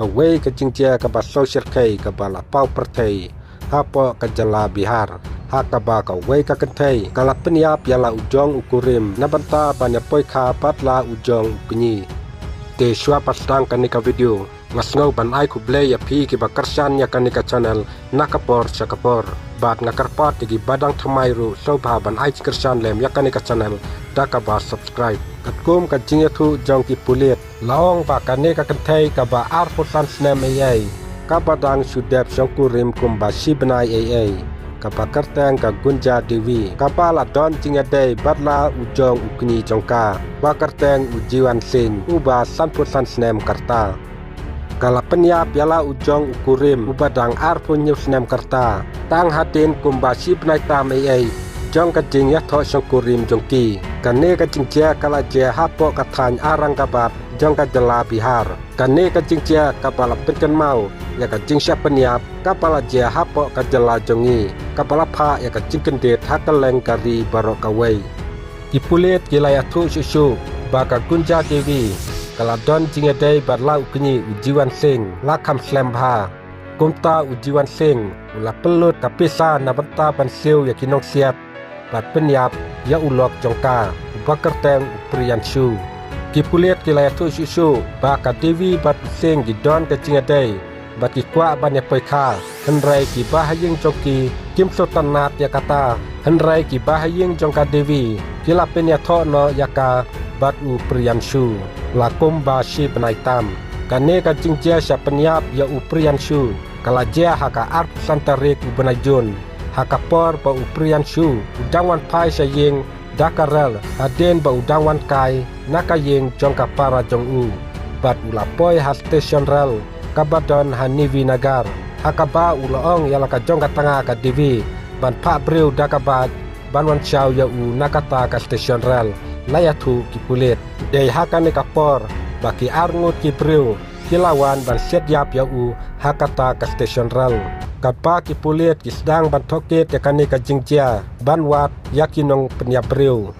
kawai ke jingja ke ba social kai ke ba la pau pertai hapo ke jala bihar hakaba kawai ka kentai kala peniap yala ujong ukurim nabanta banya poi kha patla ujong ukni te shwa pasdang kanika video ngasngau ban ai kuble ya phi ki bakarsan ya kanika channel nakapor sakapor bat ngakarpat gi badang thamai ru sobha ban ai kersan lem ya kanika channel dakaba subscribe katkum ka jingethu jong ki pulet laong ba kanika kentai ka ba arpusan snem ai ka badang sudep songkurim kumba sibnai ai ka bakartang ka gunja dewi kapala don jingade batla ujong ukni jongka bakartang ujiwan sing uba sanpusan snem karta kala peniap yala ujong ukurim ubadang arpun nyus nem karta tang hatin kumba sibnai tam ai jong ka jing ya tho songkurim jongki kane ka jingja kala je hapo kathan arang kabat jong ka jala bihar kane ka jingja kapala penken mau ya ka jingsya peniap kapala je hapo ka jala jongi kapala pha ya ka jingkende thakaleng kari barokawai ipulet kilaya thu susu baka gunja dewi kala don jingedai barla ukni ujiwan sing lakham slembha kumta ujiwan sing ula pelut kapisa nabanta bansiu ya kinong siap bat peniap ya ulok jongka bakarteng priyanshu kipulet kilaya thu susu baka dewi bat sing gidon ke jingedai bat ki kwa banya poikha henrai ki bahayeng joki kim sotanat ya kata henrai ki bahayeng jongka dewi kila penya tho no yaka bat u priyanshu lakum ba shi penaitam kane ka jingja sya peniap ya u priyanshu kala jia haka arp santarik u benajun haka por ba u priyanshu udangwan pai sya yeng dakarel aden ba udangwan kai naka yeng jongka para jong u bat ulapoi ha station rel kabadon hanivi nagar hakaba ulaong yala ka jongka tanga ka devi ban pa breu dakabat banwan chau ya u nakata ka station rel layathu kipulet dei hakane kapor baki arngut ki breu kilawan ban set yap ya u hakata ka station rel kapa kipulet ki sedang ban thoket ya kane ka jingjia banwat yakinong penyap breu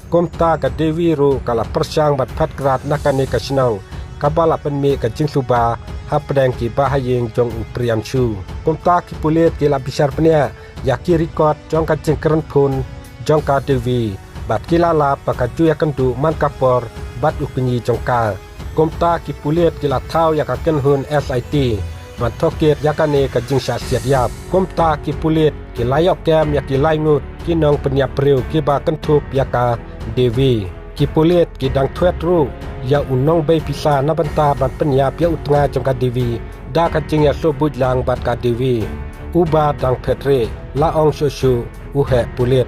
komta ka dewi ru kala persang bat phat krat nakane ka sinau kabala penmi ka jingsuba hapdeng ki bahayeng jong upriyanshu komta kipulet ki labisar penia yaki record jong ka jingkren phun jong ka dewi bat kilala pakaju ya kendu man kapor bat ukni jongka komta kipulet kila thau ya ka kenhun SIT man thoket yakane ka jingsha siat yap komta kipulet kilayok kem ya kilaingut kinong penyap preu kiba kentup ya ka dewi kipulet kidang thwet ru ya unong bei pisa na banta bat penyap ya utnga jongka dewi da ka jing ya sobut lang bat ka dewi uba dang petre laong susu uhe pulet